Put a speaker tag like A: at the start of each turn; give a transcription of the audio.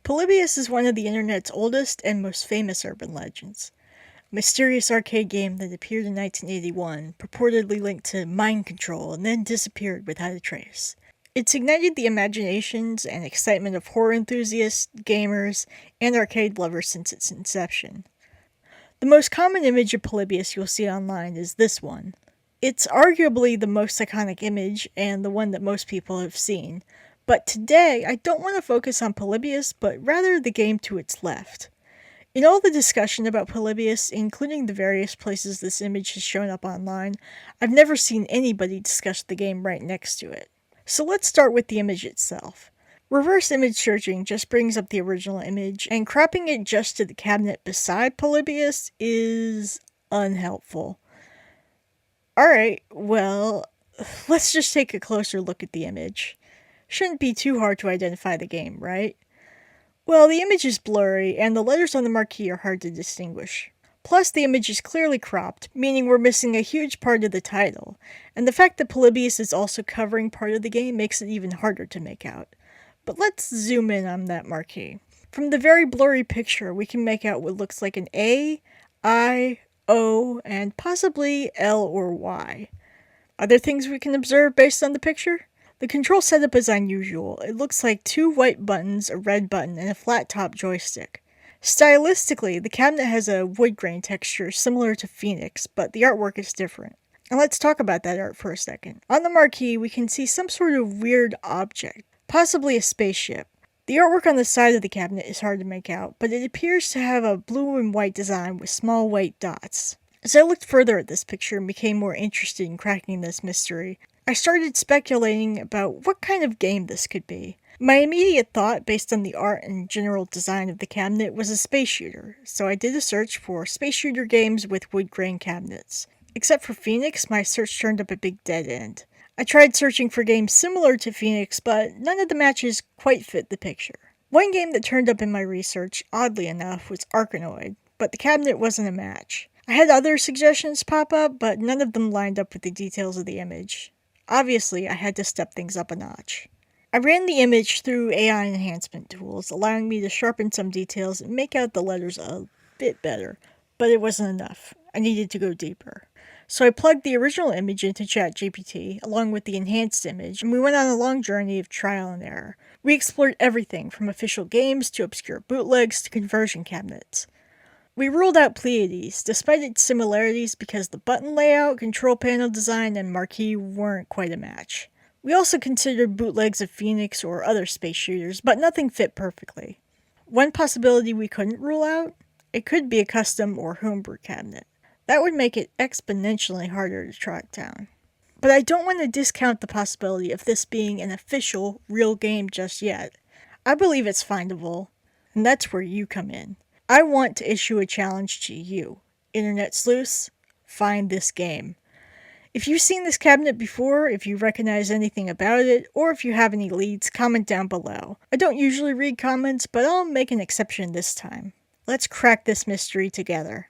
A: Polybius is one of the internet's oldest and most famous urban legends. A mysterious arcade game that appeared in 1981, purportedly linked to mind control and then disappeared without a trace. It's ignited the imaginations and excitement of horror enthusiasts, gamers, and arcade lovers since its inception. The most common image of Polybius you'll see online is this one. It's arguably the most iconic image and the one that most people have seen. But today, I don't want to focus on Polybius, but rather the game to its left. In all the discussion about Polybius, including the various places this image has shown up online, I've never seen anybody discuss the game right next to it. So let's start with the image itself. Reverse image searching just brings up the original image, and cropping it just to the cabinet beside Polybius is unhelpful. Alright, well, let's just take a closer look at the image. Shouldn't be too hard to identify the game, right? Well, the image is blurry, and the letters on the marquee are hard to distinguish. Plus, the image is clearly cropped, meaning we're missing a huge part of the title, and the fact that Polybius is also covering part of the game makes it even harder to make out. But let's zoom in on that marquee. From the very blurry picture, we can make out what looks like an A, I, O, and possibly L or Y. Other things we can observe based on the picture? The control setup is unusual. It looks like two white buttons, a red button, and a flat-top joystick. Stylistically, the cabinet has a wood grain texture similar to Phoenix, but the artwork is different. And let's talk about that art for a second. On the marquee, we can see some sort of weird object, possibly a spaceship. The artwork on the side of the cabinet is hard to make out, but it appears to have a blue and white design with small white dots. As I looked further at this picture and became more interested in cracking this mystery, I started speculating about what kind of game this could be. My immediate thought, based on the art and general design of the cabinet, was a space shooter, so I did a search for space shooter games with wood grain cabinets. Except for Phoenix, my search turned up a big dead end. I tried searching for games similar to Phoenix, but none of the matches quite fit the picture. One game that turned up in my research, oddly enough, was Arkanoid, but the cabinet wasn't a match. I had other suggestions pop up, but none of them lined up with the details of the image. Obviously, I had to step things up a notch. I ran the image through AI enhancement tools, allowing me to sharpen some details and make out the letters a bit better, but it wasn't enough. I needed to go deeper. So I plugged the original image into ChatGPT, along with the enhanced image, and we went on a long journey of trial and error. We explored everything from official games to obscure bootlegs to conversion cabinets. We ruled out Pleiades, despite its similarities, because the button layout, control panel design, and marquee weren't quite a match. We also considered bootlegs of Phoenix or other space shooters, but nothing fit perfectly. One possibility we couldn't rule out? It could be a custom or homebrew cabinet. That would make it exponentially harder to track down. But I don't want to discount the possibility of this being an official, real game just yet. I believe it's findable, and that's where you come in. I want to issue a challenge to you, Internet sleuths. Find this game. If you've seen this cabinet before, if you recognize anything about it, or if you have any leads, comment down below. I don't usually read comments, but I'll make an exception this time. Let's crack this mystery together.